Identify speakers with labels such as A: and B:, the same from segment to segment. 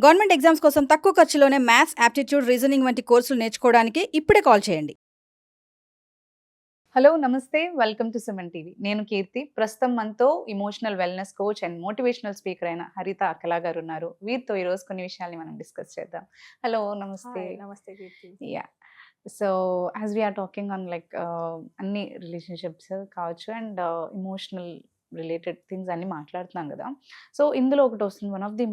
A: Government exams కోసం తక్కువ ఖర్చులోనే maths, aptitude, reasoning వంటి కోర్సులు నేర్చుకోవడానికి ఇప్పుడే కాల్ చేయండి.
B: హలో నమస్తే, వెల్కమ్ టు సుమన్ టీవీ. నేను కీర్తి. ప్రస్తుతం మనతో emotional wellness coach and motivational speaker అయిన హరిత అక్కలా గారు ఉన్నారు. వీరితో ఈరోజు కొన్ని విషయాల్ని మనం డిస్కస్ చేద్దాం. హలో నమస్తే.
C: నమస్తే Keerthi.
B: Yeah, so as we are talking on like అన్ని రిలేషన్షిప్స్ కావచ్చు అండ్ ఇమోషనల్ రిలేటెడ్ థింగ్స్ అన్ని మాట్లాడుతున్నాం కదా. సో ఇందులో ఒకటి వస్తుంది, one of the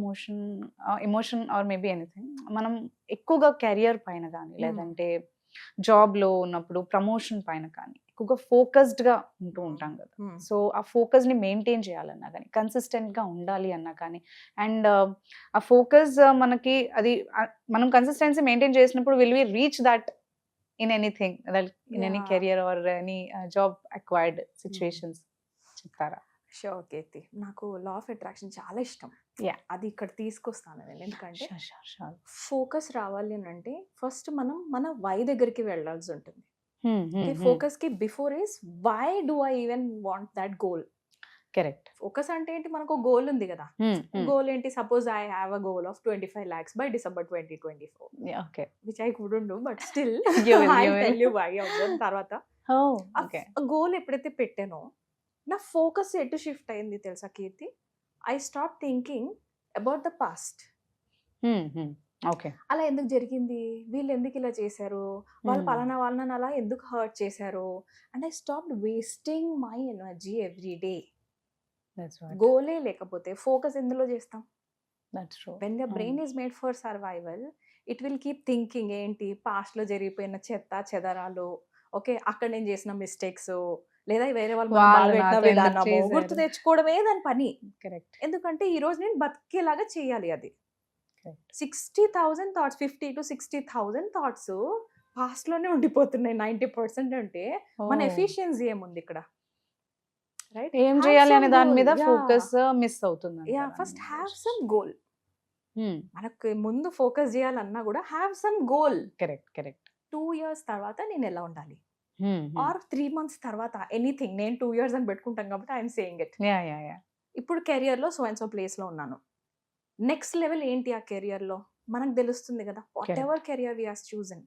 B: emotion or maybe anything, మనం ఎక్కువగా కెరియర్ పైన కానీ లేదంటే జాబ్లో ఉన్నప్పుడు ప్రమోషన్ పైన కానీ ఎక్కువగా ఫోకస్డ్గా ఉంటూ ఉంటాం కదా. సో ఆ ఫోకస్ని మెయింటైన్ చేయాలన్నా కానీ, కన్సిస్టెంట్గా ఉండాలి అన్నా కానీ, అండ్ ఆ ఫోకస్ మనకి అది మనం కన్సిస్టెన్సీ మెయింటైన్ చేసినప్పుడు will we reach that in anything, in any career or any job acquired situations చెప్తారా?
C: షూర్ కీర్తి. నాకు లా ఆఫ్ అట్రాక్షన్ చాలా ఇష్టం. అది ఇక్కడ తీసుకొస్తాను నేను. ఎందుకంటే ఫోకస్ రావాలి అని అంటే ఫస్ట్ మనం మన వై దగ్గరికి వెళ్ళాల్సి ఉంటుంది. ఫోకస్ కి before is why do I even want that goal.
B: Correct.
C: Focus అంటే ఏంటి, మనకు గోల్ ఉంది కదా. గోల్ ఏంటి, suppose I have a goal of 25 lakhs by December 2024.
B: Okay,
C: which I couldn't do, but still
B: You will.
C: Tell you why of that. తర్వాత goal ఎప్పుడైతే పెట్టానో నా ఫోకస్ ఎటు షిఫ్ట్ అయింది తెలుసా Keerthi? I stop thinking about the past.
B: Okay,
C: అలా ఎందుకు జరిగింది, వీళ్ళు ఎందుకు ఇలా చేశారు, వాళ్ళు పలానా వాళ్ళని అలా ఎందుకు హర్ట్ చేశారు, and I stop wasting my energy every day. గోలే లేకపోతే ఫోకస్ ఎందులో చేస్తాం? When the brain is made for survival, it will keep thinking ఏంటి, పాస్ట్ లో జరిగిపోయిన చెత్త చెదరాలు, ఓకే అక్కడ నేను చేసిన మిస్టేక్స్, లేదా వేరే వాళ్ళు గుర్తు తెచ్చుకోవడమే దాని పని.
B: కరెక్ట్.
C: ఎందుకంటే ఈ రోజు నేను బతికేలాగా చేయాలి. అది 60,000 థాట్స్, 50 to 60,000 థాట్స్ పాస్ట్ లోనే ఉండిపోతున్నాయి. 90% అంటే మన ఎఫిషియన్సీ ఏముంది ఇక్కడ? రైట్,
B: ఏం చేయాలి అనే దాని మీద ఫోకస్ మిస్ అవుతుంది.
C: First have some goal. మనకు ముందు ఫోకస్ చేయాలన్నా కూడా have some goal.
B: Correct.
C: 2 years తర్వాత నేను ఎలా ఉండాలి, ఆర్ 3 months తర్వాత ఎనీథింగ్. నేను 2 years అని పెట్టుకుంటాం కాబట్టి ఐఎమ్ సేయింగ్ ఇట్. ఇప్పుడు కెరియర్ లో సో అండ్ సో ప్లేస్ లో ఉన్నాను. నెక్స్ట్ లెవెల్ ఏంటి ఆ కెరియర్ లో మనకు తెలుస్తుంది కదా. Whatever career we are chosen,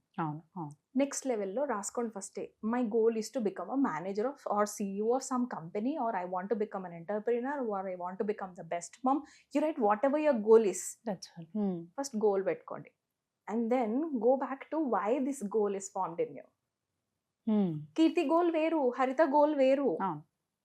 C: next level లో రాసుకోండి first. My goal is to become a manager of or CEO of some company, or I want to become an entrepreneur, or I want to become the best mom. You write whatever your goal is. First goal పెట్టుకోండి and then go back to why this goal is formed in you. Keerthi goal వేరు, Haritha goal వేరు.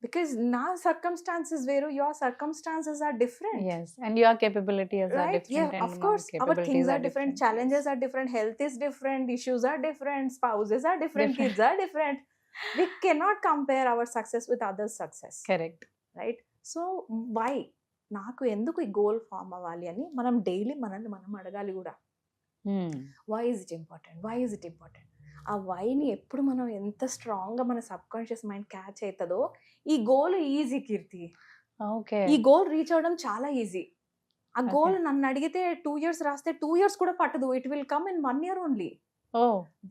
C: Because నా circumstances వేరు, your circumstances are different.
B: Yes, and your capabilities are different.
C: Yeah, of course, our things are different, challenges are different, health is different, issues are different, spouses are different, kids are different. We cannot compare our success with others' success.
B: Correct.
C: Right? So why నాకు ఎందుకు ఈ goal form అవ్వాలి అని మనం daily మనల్ని మనం అడగాలి కూడా. Why is it important? ఆ వైని ఎప్పుడు మనం ఎంత స్ట్రాంగ్గా మన సబ్కాన్షియస్ మైండ్ క్యాచ్ అవుతుందో ఈ గోల్ ఈజీ కీర్తి.
B: ఓకే,
C: ఈ గోల్ రీచ్ అవ్వడం చాలా ఈజీ. ఆ గోల్ నన్ను అడిగితే 2 years రాస్తే 2 years కూడా పట్టదు. It will come in 1 year only.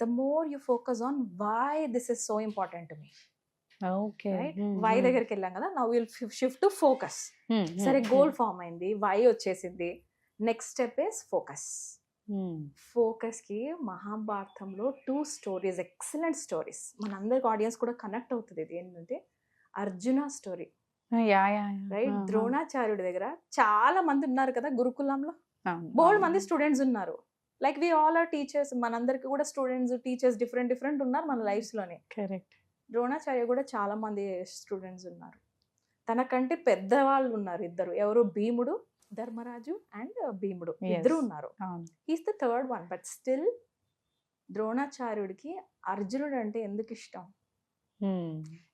C: The more you focus on why this is so important to me.
B: Okay,
C: why దగ్గరికి వెళ్ళాం కదా, now will shift to focus. సరే గోల్ ఫామ్ అయింది, వై వచ్చేసింది, next step is focus. Focus కి మహాభారతంలో 2 stories, excellent stories, మనందరికి audience కూడా కనెక్ట్ అవుతుంది. ఇది ఏంటంటే అర్జున స్టోరీ. రైట్, ద్రోణాచార్యుడి దగ్గర చాలా మంది ఉన్నారు కదా గురుకులంలో, బోల్డ్ మంది స్టూడెంట్స్ ఉన్నారు. Like we all are teachers, మనందరికి కూడా స్టూడెంట్స్ టీచర్స్ డిఫరెంట్ ఉన్నారు మన లైఫ్స్ లోనే.
B: కరెక్ట్.
C: ద్రోణాచార్య కూడా చాలా మంది స్టూడెంట్స్ ఉన్నారు. తనకంటే పెద్దవాళ్ళు ఉన్నారు ఇద్దరు. ఎవరు? భీముడు, ధర్మరాజు అండ్ భీముడు ఇద్దరు ఉన్నారు. He's the third one. But still ద్రోణాచార్యుడికి అర్జునుడు అంటే ఎందుకు ఇష్టం?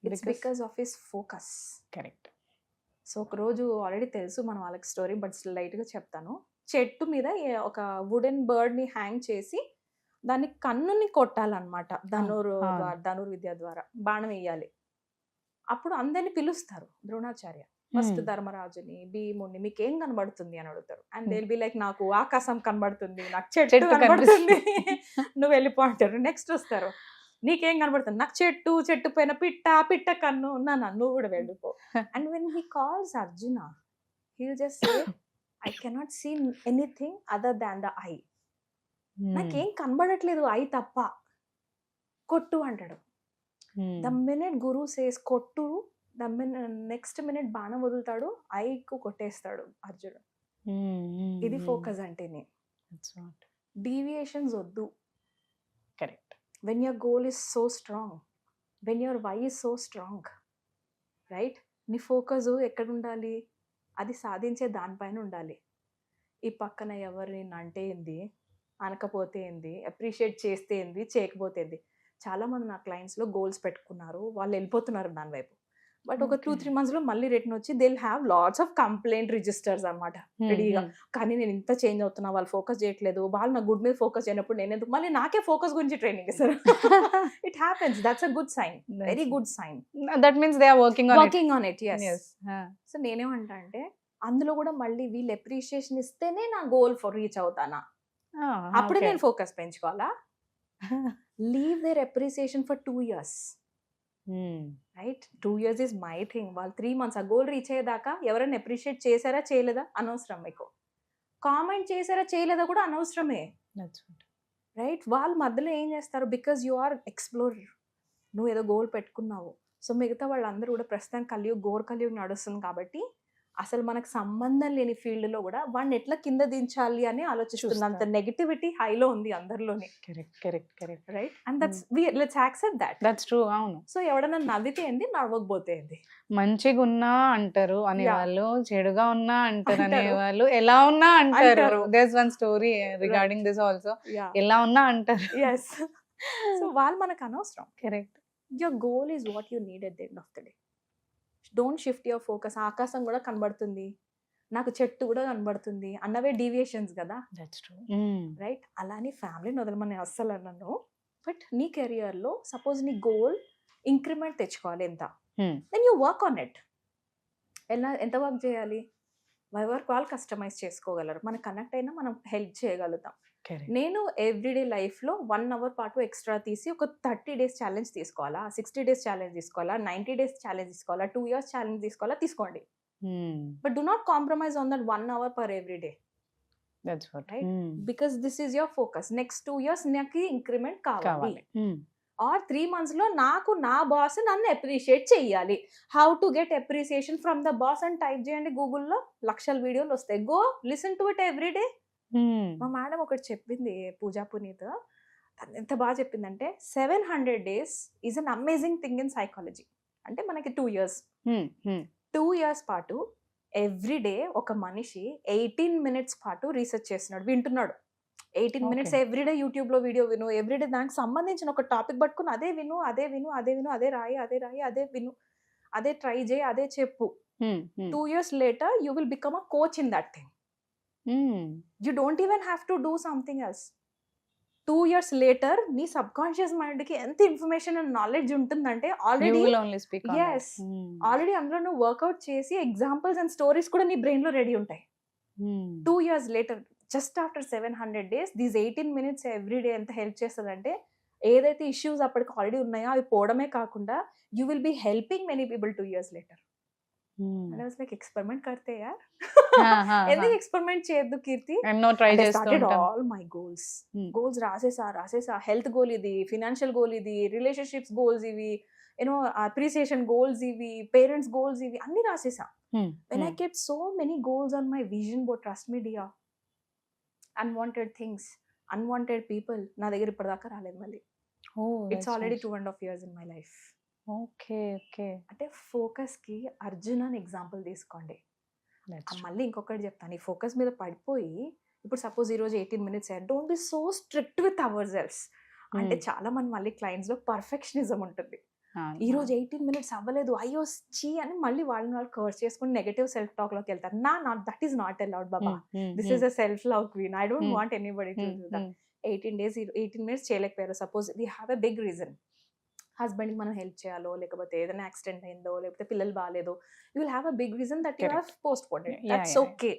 C: It's because of his focus.
B: Correct.
C: So ఒక రోజు ఆల్రెడీ తెలుసు మన వాళ్ళకి స్టోరీ, బట్ లైట్ గా చెప్తాను. చెట్టు మీద ఒక వుడెన్ బర్డ్ ని హ్యాంగ్ చేసి దాన్ని కన్నుని కొట్టాలన్నమాట. ధనుర్విద్య ద్వారా బాణం వేయాలి. అప్పుడు అందరిని పిలుస్తారు ద్రోణాచార్య. ఫస్ట్ ధర్మరాజుని, భీముడిని, మీకేం కనబడుతుంది అని అడుగుతారు. And they will be like, నాకు ఆకాశం కనబడుతుంది, నాకు చెట్టు కనబడుతుంది, నువ్వు వెళ్ళిపో అంటారు. నెక్స్ట్ వస్తారు, నీకేం కనబడుతుంది, నాకు చెట్టు పైన పిట్ట కన్ను, నువ్వు కూడా వెళ్ళిపో. And when he calls Arjuna, he will just say I cannot see anything other than the eye. నాకేం కనబడట్లేదు ఐ తప్ప. కొట్టు అంటాడు. ద మినిట్ గురు సేస్ కొట్టు, ద నెక్స్ట్ మినిట్ బాణం వదులుతాడు, ఐకు కొట్టేస్తాడు అర్జునుడు. ఇది ఫోకస్ అంటేనే. డీవియేషన్స్ వద్దు.
B: Correct.
C: When your goal is so strong, when your why is so strong, right? నీ ఫోకస్ ఎక్కడ ఉండాలి? అది సాధించే దానిపైన ఉండాలి. ఈ పక్కన ఎవరు అంటే ఏంది, అనకపోతే ఏంది, అప్రిషియేట్ చేస్తే ఏంది, చేయకపోతే ఏంది. చాలామంది నా క్లయింట్స్లో గోల్స్ పెట్టుకున్నారు, వాళ్ళు వెళ్ళిపోతున్నారు దాని వైపు. బట్ ఒక 2-3 months మళ్ళీ రిటర్న్ వచ్చి they will have lots of complaint registers అనమాట రెడీగా. కానీ నేను ఇంత చేంజ్ అవుతున్నా, వాళ్ళు ఫోకస్ చేయట్లేదు, వాళ్ళు నా గుడ్ మీద ఫోకస్ చేయనప్పుడు నేను ఎందుకు మళ్ళీ నాకే ఫోకస్ గురించి ట్రైనింగ్ ఇస్తారు. It happens. That's a good sign, very good sign.
B: That means they are working
C: on it. yes. So నేనేమంటా అంటే అందులో కూడా మళ్ళీ వీళ్ళు అప్రిషియేషన్ ఇస్తేనే నా గోల్ ఫర్ రీచ్ అవుతానా, అప్పుడే నేను ఫోకస్ పెంచుకోవాలా? Leave their appreciation for 2 years, right? 2 years is my thing. వాళ్ళు 3 months ఆ గోల్ రీచ్ అయ్యేదాకా ఎవరైనా అప్రిషియేట్ చేశారా చేయలేదా అనవసరం. మీకు కామెంట్ చేశారా చేయలేదా కూడా అనవసరమే, రైట్? వాళ్ళ మధ్యలో ఏం చేస్తారు? Because you are explorer. నువ్వు ఏదో గోల్ పెట్టుకున్నావు. సో మిగతా వాళ్ళందరూ కూడా ప్రస్తుతం కలియుగ్ నడుస్తుంది కాబట్టి అసలు మనకు సంబంధం లేని ఫీల్డ్లో కూడా వాడిని ఎట్లా కింద దించాలి అని ఆలోచిస్తుంది. అంత నెగటివిటీ హైలో ఉంది అందరిలోని.
B: Correct.
C: Right? And let's accept that.
B: That's true. అవును.
C: సో ఎవడన్నా నవ్వితే ఏంది, నవ్వకపోతే ఏంది.
B: మంచిగా ఉన్నా అంటారు అనేవాళ్ళు, చెడుగా ఉన్నా అంటారు అనేవాళ్ళు, ఎలా ఉన్నా అంటారు. There's one story regarding this also. ఎలా ఉన్నా అంటారు.
C: yes. సో వాళ్ళు మనకు అనవసరం.
B: Correct.
C: Your goal is what you need at the end of the day. Don't shift your focus. ఆకాశం కూడా కనబడుతుంది, నాకు చెట్టు కూడా కనబడుతుంది అన్నవే డీవియేషన్స్ కదా.
B: That's true.
C: రైట్? అలానే ఫ్యామిలీని వదలమని అస్సలు అన్నాను. బట్ నీ కెరియర్లో సపోజ్ నీ గోల్ ఇంక్రిమెంట్ తెచ్చుకోవాలి ఎంత, then you work on it. ఎంత వర్క్ చేయాలి? వర్క్ వాళ్ళు కస్టమైజ్ చేసుకోగలరు. మనకు కనెక్ట్ అయినా మనం హెల్ప్ చేయగలుగుతాం. నేను ఎవ్రీడే లైఫ్లో 1 hour పాటు ఎక్స్ట్రా తీసి ఒక 30 days ఛాలెంజ్ తీసుకోవాలా, 60 days ఛాలెంజ్ తీసుకోవాలా, 90 days ఛాలెంజ్ తీసుకోవాలా, 2 years ఛాలెంజ్ తీసుకోవాలా, తీసుకోండి. But do not compromise on that 1 hour per every day.
B: That's what.
C: Right? Because this is your focus. Next 2 years నాకు ఇంక్రిమెంట్ కావాలి. ఆర్ 3 months లో నాకు నా బాస్ నన్ను అప్రిషియేట్ చెయ్యాలి. How to get appreciation from the boss అని type చేయండి గూగుల్లో, లక్షల వీడియోలు వస్తాయి. Go listen to it every day. మా మేడం ఒకటి చెప్పింది, పూజా పునీత్, ఎంత బాగా చెప్పిందంటే 700 days is an amazing thing in psychology. అంటే మనకి 2 years. 2 years పాటు ఎవ్రీ డే ఒక మనిషి 18 minutes పాటు రీసెర్చ్ చేస్తున్నాడు, వింటున్నాడు. 18 minutes ఎవ్రీడే యూట్యూబ్లో వీడియో విను, ఎవ్రీడే దానికి సంబంధించిన ఒక టాపిక్ పట్టుకుని అదే విను, అదే రాయి, అదే విను, అదే ట్రై చేయి, అదే చెప్పు. 2 years later you will become a coach in that thing. You don't even have to do something else. 2 years later నీ సబ్ కాన్షియస్ మైండ్ కి ఎంత ఇన్ఫర్మేషన్ అండ్ నాలెడ్జ్ ఉంటుందంటే ఆల్రెడీ అందులో నువ్వు వర్కౌట్ చేసి ఎగ్జాంపుల్స్ అండ్ స్టోరీస్ కూడా నీ brain లో రెడీ ఉంటాయి. 2 years later, just after 700 days, these 18 minutes every day ఎంత హెల్ప్ చేస్తుందంటే ఏదైతే ఇష్యూస్ అప్పటికి ఆల్రెడీ ఉన్నాయో అవి పోవడమే కాకుండా you will be helping many people 2 years later. And I was like, experiment karte yaar. ఎందుకు ఎక్స్పెరిమెంట్ చేయొద్దు కీర్తి? ఆల్ మై గోల్స్ రాసేసా. హెల్త్ గోల్ ఇది, ఫినాన్షియల్ గోల్ ఇది, రిలేషన్షిప్స్ గోల్స్ ఇవి, యూనో అప్రిసియేషన్ గోల్స్ ఇవి, పేరెంట్స్ గోల్స్ ఇవి, అన్ని రాసేసా. When I kept so many goals on my vision board, trust me dear, unwanted things, unwanted people నా దగ్గర ఇప్పటిదాకా రాలేదు మళ్ళీ. It's already 2.5 years in my life.
B: Okay.
C: అంటే ఫోకస్ కి అర్జున్ అని ఎగ్జాంపుల్ తీసుకోండి. మళ్ళీ ఇంకొకటి చెప్తాను, ఈ ఫోకస్ మీద పడిపోయి ఇప్పుడు సపోజ్ ఈ రోజు 18 minutes don't be so strict with our selfs. అంటే చాలా మంది మళ్ళీ క్లయింట్స్ లో పర్ఫెక్షనిజం ఉంటుంది. ఈ రోజు 18 minutes అవ్వలేదు, అయ్యో చీ అని మళ్ళీ వాళ్ళు కవర్స్ చేసుకుని నెగటివ్ సెల్ఫ్ టాక్ లోకి వెళ్తారు. దట్ ఈస్ నాట్ అలౌడ్ బాబా. This is a self love queen. I don't want anybody to do that. 18 minutes చేయలేకపోయారు, suppose we have a big reason. హస్బెండ్కి మనం హెల్ప్ చేయాలో, లేకపోతే ఏదైనా యాక్సిడెంట్ అయిందో, లేకపోతే పిల్లలు బాగాలేదో, you will have a big reason that you have postpone it. That's okay.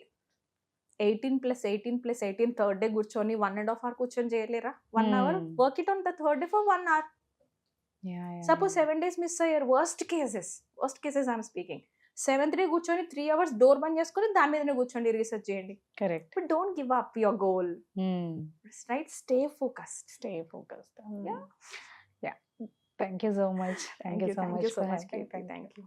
C: 18 + 18 third day కూర్చొని 1.5 hour కూర్చొని చేయలేరా? 1 hour work it on the third day for 1 hour. Suppose 7 days miss అయ్యారు, worst cases I'm speaking. Seventh day కూర్చొని 3 hours door బంద్ చేసుకొని దాని మీదనే కూర్చోండి, research చేయండి.
B: Correct.
C: But don't give up your goal, right? Stay focused.
B: Stay focused.
C: Yeah.
B: Yeah. Thank you so much. Thank you so much for happy.
C: Thank you.